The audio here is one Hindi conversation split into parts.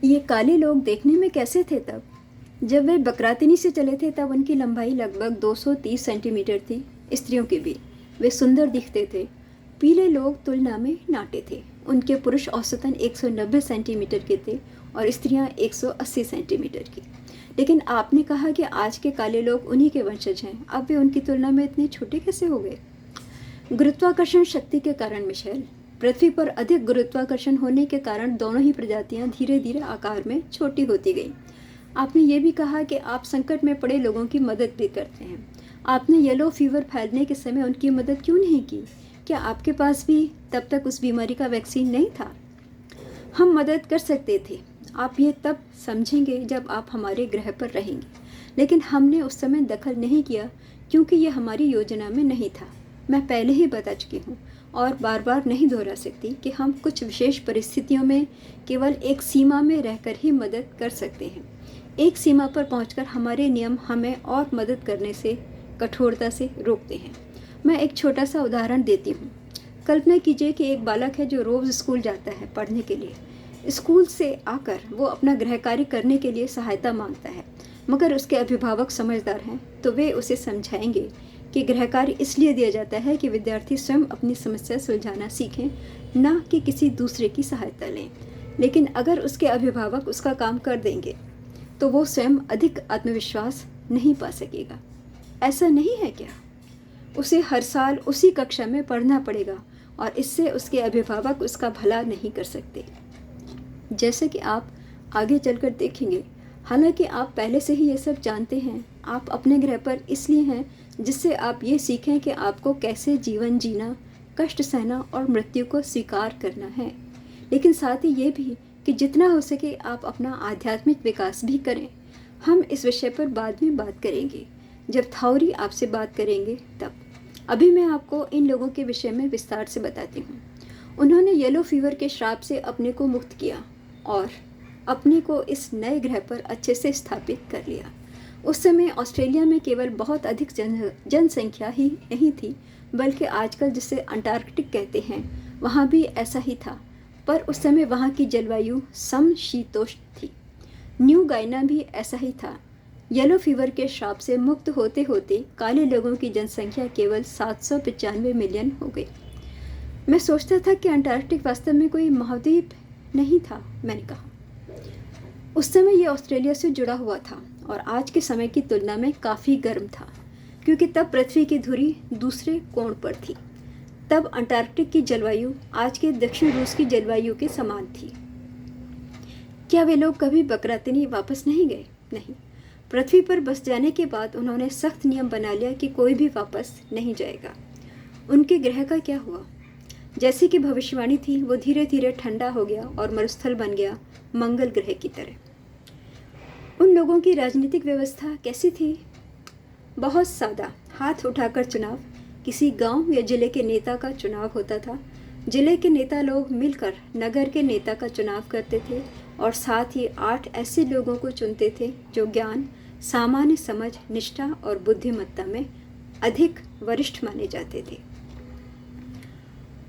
ये काले लोग देखने में कैसे थे तब? जब वे बकरातिनी से चले थे तब उनकी लंबाई लगभग 230 सेंटीमीटर थी। स्त्रियों के भी वे सुंदर दिखते थे। पीले लोग तुलना में नाटे थे। उनके पुरुष औसतन 190 सेंटीमीटर के थे और स्त्रियां 180 सेंटीमीटर की। लेकिन आपने कहा कि आज के काले लोग उन्हीं के वंशज हैं। अब वे उनकी तुलना में इतने छोटे कैसे हो गए? गुरुत्वाकर्षण शक्ति के कारण मिशेल। पृथ्वी पर अधिक गुरुत्वाकर्षण होने के कारण दोनों ही प्रजातियां धीरे धीरे आकार में छोटी होती गईं। आपने ये भी कहा कि आप संकट में पड़े लोगों की मदद भी करते हैं। आपने येलो फीवर फैलने के समय उनकी मदद क्यों नहीं की? क्या आपके पास भी तब तक उस बीमारी का वैक्सीन नहीं था? हम मदद कर सकते थे। आप ये तब समझेंगे जब आप हमारे ग्रह पर रहेंगे, लेकिन हमने उस समय दखल नहीं किया क्योंकि ये हमारी योजना में नहीं था। मैं पहले ही बता चुकी हूँ और बार बार नहीं दोहरा सकती कि हम कुछ विशेष परिस्थितियों में केवल एक सीमा में रहकर ही मदद कर सकते हैं। एक सीमा पर पहुंचकर हमारे नियम हमें और मदद करने से कठोरता से रोकते हैं। मैं एक छोटा सा उदाहरण देती हूँ। कल्पना कीजिए कि एक बालक है जो रोज़ स्कूल जाता है पढ़ने के लिए। स्कूल से आकर वो अपना गृह कार्य करने के लिए सहायता मांगता है, मगर उसके अभिभावक समझदार हैं तो वे उसे समझाएंगे कि गृह कार्य इसलिए दिया जाता है कि विद्यार्थी स्वयं अपनी समस्या सुलझाना सीखें, न कि किसी दूसरे की सहायता लें। लेकिन अगर उसके अभिभावक उसका काम कर देंगे तो वो स्वयं अधिक आत्मविश्वास नहीं पा सकेगा। ऐसा नहीं है क्या? उसे हर साल उसी कक्षा में पढ़ना पड़ेगा और इससे उसके अभिभावक उसका भला नहीं कर सकते। जैसे कि आप आगे चलकर देखेंगे, हालांकि आप पहले से ही ये सब जानते हैं। आप अपने ग्रह पर इसलिए हैं जिससे आप ये सीखें कि आपको कैसे जीवन जीना, कष्ट सहना और मृत्यु को स्वीकार करना है। लेकिन साथ ही ये भी कि जितना हो सके आप अपना आध्यात्मिक विकास भी करें। हम इस विषय पर बाद में बात करेंगे, जब थाउरी आपसे बात करेंगे तब। अभी मैं आपको इन लोगों के विषय में विस्तार से बताती हूँ। उन्होंने येलो फीवर के श्राप से अपने को मुक्त किया और अपने को इस नए ग्रह पर अच्छे से स्थापित कर लिया। उस समय ऑस्ट्रेलिया में केवल बहुत अधिक जनसंख्या ही नहीं थी, बल्कि आजकल जिसे अंटार्कटिक कहते हैं वहाँ भी ऐसा ही था। पर उस समय वहाँ की जलवायु समशीतोष्ण थी। न्यू गाइना भी ऐसा ही था। येलो फीवर के श्राप से मुक्त होते होते काले लोगों की जनसंख्या केवल 795 मिलियन हो गई। मैं सोचता था कि अंटार्कटिक वास्तव में कोई महाद्वीप नहीं था। मैंने कहा उस समय यह ऑस्ट्रेलिया से जुड़ा हुआ था और आज के समय की तुलना में काफ़ी गर्म था, क्योंकि तब पृथ्वी की धुरी दूसरे कोण पर थी। तब अंटार्कटिक की जलवायु आज के दक्षिण रूस की जलवायु के समान थी। क्या वे लोग कभी बकरातिनी वापस नहीं गए? नहीं। पृथ्वी पर बस जाने के बाद उन्होंने सख्त नियम बना लिया कि कोई भी वापस नहीं जाएगा। उनके ग्रह का क्या हुआ? जैसी कि भविष्यवाणी थी, वो धीरे धीरे ठंडा हो गया और मरुस्थल बन गया, मंगल ग्रह की तरह। उन लोगों की राजनीतिक व्यवस्था कैसी थी? बहुत सादा। हाथ उठाकर चुनाव। किसी गांव या जिले के नेता का चुनाव होता था। जिले के नेता लोग मिलकर नगर के नेता का चुनाव करते थे और साथ ही 8 ऐसे लोगों को चुनते थे जो ज्ञान, सामान्य समझ, निष्ठा और बुद्धिमत्ता में अधिक वरिष्ठ माने जाते थे।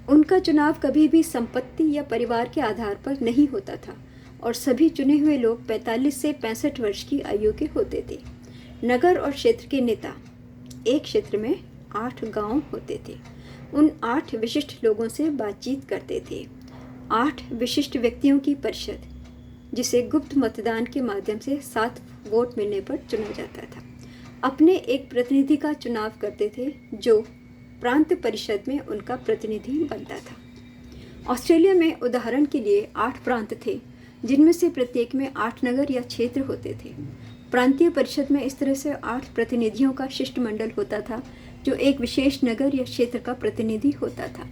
उनका चुनाव कभी भी संपत्ति या परिवार के आधार पर नहीं होता था और सभी चुने हुए लोग 45 से 65 वर्ष की आयु के होते थे। नगर और क्षेत्र के नेता, एक क्षेत्र में 8 गांव होते थे। उन 8 विशिष्ट लोगों से बातचीत करते थे। 8 विशिष्ट व्यक्तियों की परिषद, जिसे गुप्त मतदान के माध्यम से 7 वोट मिलने पर चुना जाता था, अपने एक प्रतिनिधि का चुनाव करते थे जो प्रांत परिषद में उनका प्रतिनिधि बनता था। ऑस्ट्रेलिया में उदाहरण के लिए 8 प्रांत थे, जिनमें से प्रत्येक में 8 नगर या क्षेत्र होते थे। प्रांतीय परिषद में इस तरह से 8 प्रतिनिधियों का शिष्टमंडल होता था जो एक विशेष नगर या क्षेत्र का प्रतिनिधि होता था।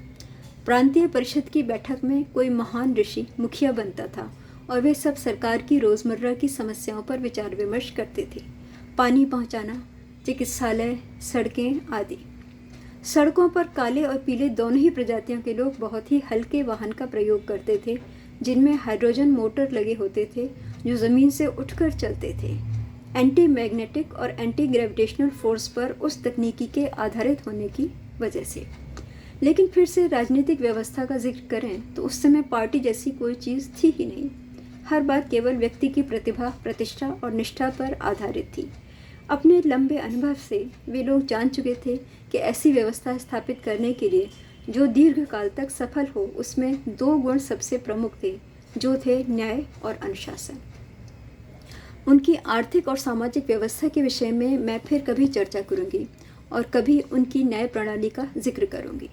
प्रांतीय परिषद की बैठक में कोई महान ऋषि मुखिया बनता था और वे सब सरकार की रोज़मर्रा की समस्याओं पर विचार विमर्श करते थे। पानी पहुंचाना, चिकित्सालय, सड़कें आदि। सड़कों पर काले और पीले दोनों ही प्रजातियों के लोग बहुत ही हल्के वाहन का प्रयोग करते थे, जिनमें हाइड्रोजन मोटर लगे होते थे जो ज़मीन से उठकर चलते थे। एंटी मैग्नेटिक और एंटी ग्रेविटेशनल फोर्स पर उस तकनीकी के आधारित होने की वजह से। लेकिन फिर से राजनीतिक व्यवस्था का जिक्र करें तो उस समय पार्टी जैसी कोई चीज़ थी ही नहीं। हर बात केवल व्यक्ति की प्रतिभा, प्रतिष्ठा और निष्ठा पर आधारित थी। अपने लंबे अनुभव से वे लोग जान चुके थे कि ऐसी व्यवस्था स्थापित करने के लिए जो दीर्घकाल तक सफल हो, उसमें 2 गुण सबसे प्रमुख थे, जो थे न्याय और अनुशासन। उनकी आर्थिक और सामाजिक व्यवस्था के विषय में मैं फिर कभी चर्चा करूंगी और कभी उनकी न्याय प्रणाली का जिक्र करूंगी।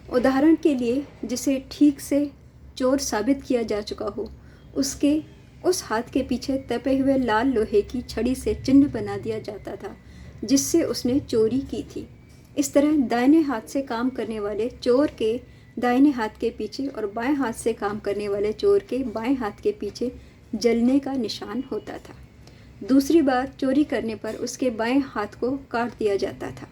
उदाहरण के लिए, जिसे ठीक से चोर साबित किया जा चुका हो, उसके उस हाथ के पीछे तपे हुए लाल लोहे की छड़ी से चिन्ह बना दिया जाता था जिससे उसने चोरी की थी। इस तरह दाहिने हाथ से काम करने वाले चोर के दाहिने हाथ के पीछे और बाएं हाथ से काम करने वाले चोर के बाएं हाथ के पीछे जलने का निशान होता था। दूसरी बार चोरी करने पर उसके बाएं हाथ को काट दिया जाता था।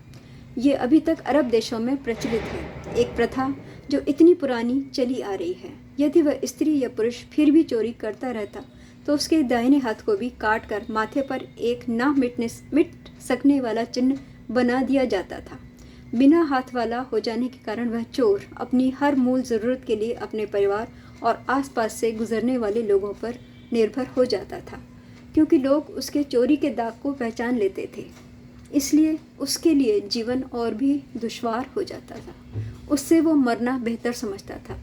ये अभी तक अरब देशों में प्रचलित है, एक प्रथा जो इतनी पुरानी चली आ रही है। यदि वह स्त्री या पुरुष फिर भी चोरी करता रहता तो उसके दाहिने हाथ को भी काट कर माथे पर एक ना मिट सकने वाला चिन्ह बना दिया जाता था। बिना हाथ वाला हो जाने के कारण वह चोर अपनी हर मूल ज़रूरत के लिए अपने परिवार और आसपास से गुजरने वाले लोगों पर निर्भर हो जाता था, क्योंकि लोग उसके चोरी के दाग को पहचान लेते थे। इसलिए उसके लिए जीवन और भी दुश्वार हो जाता था। उससे वो मरना बेहतर समझता था।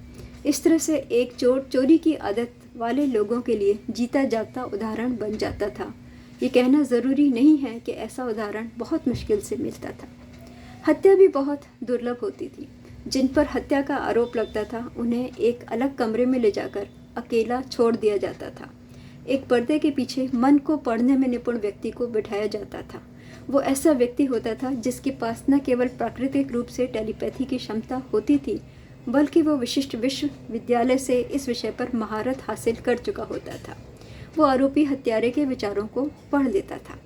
इस तरह से एक चोर चोरी की आदत वाले लोगों के लिए जीता जागता उदाहरण बन जाता था। ये कहना ज़रूरी नहीं है कि ऐसा उदाहरण बहुत मुश्किल से मिलता था। हत्या भी बहुत दुर्लभ होती थी। जिन पर हत्या का आरोप लगता था उन्हें एक अलग कमरे में ले जाकर अकेला छोड़ दिया जाता था। एक पर्दे के पीछे मन को पढ़ने में निपुण व्यक्ति को बिठाया जाता था। वो ऐसा व्यक्ति होता था जिसके पास न केवल प्राकृतिक रूप से टेलीपैथी की क्षमता होती थी, बल्कि वो विशिष्ट विश्वविद्यालय से इस विषय पर महारत हासिल कर चुका होता था। वो आरोपी हत्यारे के विचारों को पढ़ लेता था।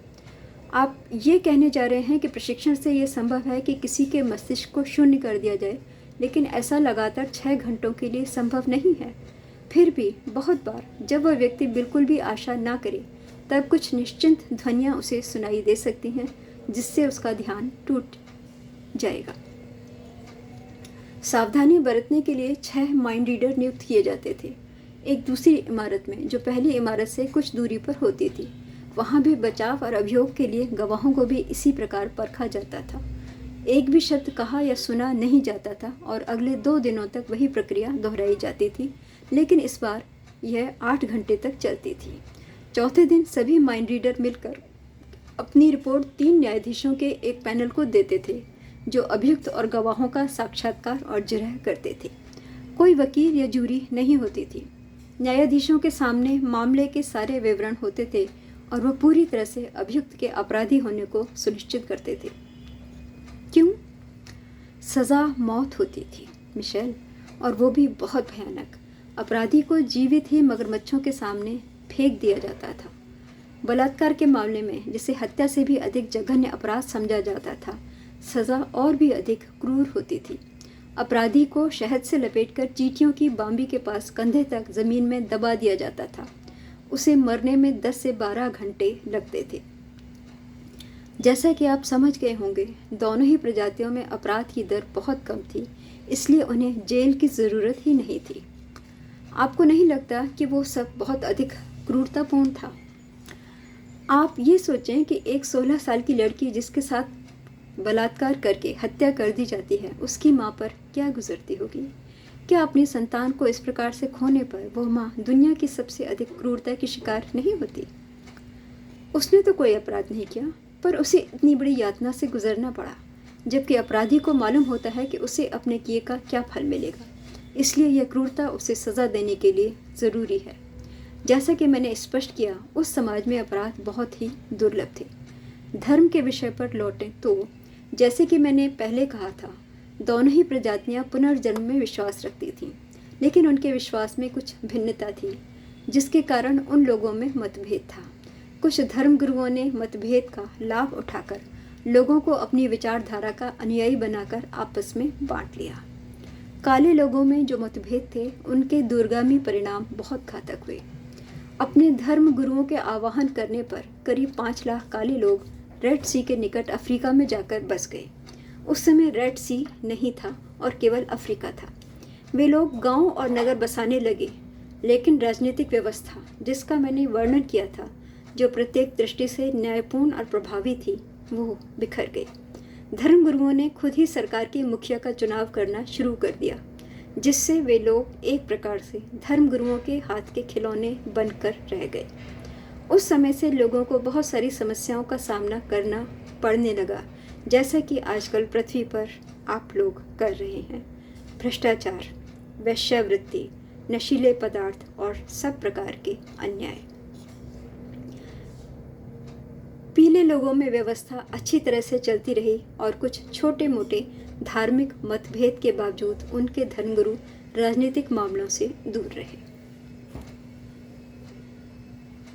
आप ये कहने जा रहे हैं कि प्रशिक्षण से ये संभव है कि किसी के मस्तिष्क को शून्य कर दिया जाए, लेकिन ऐसा लगातार 6 घंटों के लिए संभव नहीं है। फिर भी बहुत बार जब वह व्यक्ति बिल्कुल भी आशा ना करे, तब कुछ निश्चिंत ध्वनियाँ उसे सुनाई दे सकती हैं, जिससे उसका ध्यान टूट जाएगा। सावधानी बरतने के लिए 6 माइंड रीडर नियुक्त किए जाते थे, एक दूसरी इमारत में जो पहली इमारत से कुछ दूरी पर होती थी। वहाँ भी बचाव और अभियोग के लिए गवाहों को भी इसी प्रकार परखा जाता था। एक भी शब्द कहा या सुना नहीं जाता था और अगले 2 दिनों तक वही प्रक्रिया दोहराई जाती थी, लेकिन इस बार यह 8 घंटे तक चलती थी। चौथे दिन सभी माइंड रीडर मिलकर अपनी रिपोर्ट 3 न्यायाधीशों के एक पैनल को देते थे, जो अभियुक्त और गवाहों का साक्षात्कार और जिरह करते थे। कोई वकील या जूरी नहीं होती थी। न्यायाधीशों के सामने मामले के सारे विवरण होते थे और वह पूरी तरह से अभियुक्त के अपराधी होने को सुनिश्चित करते थे। क्यों? सज़ा मौत होती थी, मिशेल, और वो भी बहुत भयानक। अपराधी को जीवित ही मगरमच्छों के सामने फेंक दिया जाता था। बलात्कार के मामले में, जिसे हत्या से भी अधिक जघन्य अपराध समझा जाता था, सज़ा और भी अधिक क्रूर होती थी। अपराधी को शहद से लपेटकर चींटियों की बांबी के पास कंधे तक ज़मीन में दबा दिया जाता था। उसे मरने में 10 से 12 घंटे लगते थे। जैसा कि आप समझ गए होंगे, दोनों ही प्रजातियों में अपराध की दर बहुत कम थी, इसलिए उन्हें जेल की ज़रूरत ही नहीं थी। आपको नहीं लगता कि वो सब बहुत अधिक क्रूरतापूर्ण था? आप ये सोचें कि एक 16 साल की लड़की जिसके साथ बलात्कार करके हत्या कर दी जाती है, उसकी माँ पर क्या गुजरती होगी। क्या अपनी संतान को इस प्रकार से खोने पर वो माँ दुनिया की सबसे अधिक क्रूरता की शिकार नहीं होती? उसने तो कोई अपराध नहीं किया, पर उसे इतनी बड़ी यातना से गुजरना पड़ा, जबकि अपराधी को मालूम होता है कि उसे अपने किए का क्या फल मिलेगा। इसलिए यह क्रूरता उसे सज़ा देने के लिए ज़रूरी है। जैसा कि मैंने स्पष्ट किया, उस समाज में अपराध बहुत ही दुर्लभ थे। धर्म के विषय पर लौटें तो, जैसे कि मैंने पहले कहा था, दोनों ही प्रजातियां पुनर्जन्म में विश्वास रखती थीं, लेकिन उनके विश्वास में कुछ भिन्नता थी, जिसके कारण उन लोगों में मतभेद था। कुछ धर्मगुरुओं ने मतभेद का लाभ उठाकर लोगों को अपनी विचारधारा का अनुयायी बनाकर आपस में बांट लिया। काले लोगों में जो मतभेद थे, उनके दूरगामी परिणाम बहुत घातक हुए। अपने धर्म गुरुओं के आह्वान करने पर करीब 5 लाख काले लोग रेड सी के निकट अफ्रीका में जाकर बस गए। उस समय रेड सी नहीं था और केवल अफ्रीका था। वे लोग गांव और नगर बसाने लगे। लेकिन राजनीतिक व्यवस्था जिसका मैंने वर्णन किया था, जो प्रत्येक दृष्टि से न्यायपूर्ण और प्रभावी थी, वो बिखर गई। धर्मगुरुओं ने खुद ही सरकार के मुखिया का चुनाव करना शुरू कर दिया, जिससे वे लोग एक प्रकार से धर्मगुरुओं के हाथ के खिलौने बनकर रह गए। उस समय से लोगों को बहुत सारी समस्याओं का सामना करना पड़ने लगा, जैसा कि आजकल पृथ्वी पर आप लोग कर रहे हैं। भ्रष्टाचार, वेश्यावृत्ति, नशीले पदार्थ और सब प्रकार के अन्याय। पीले लोगों में व्यवस्था अच्छी तरह से चलती रही और कुछ छोटे मोटे धार्मिक मतभेद के बावजूद उनके धर्मगुरु राजनीतिक मामलों से दूर रहे।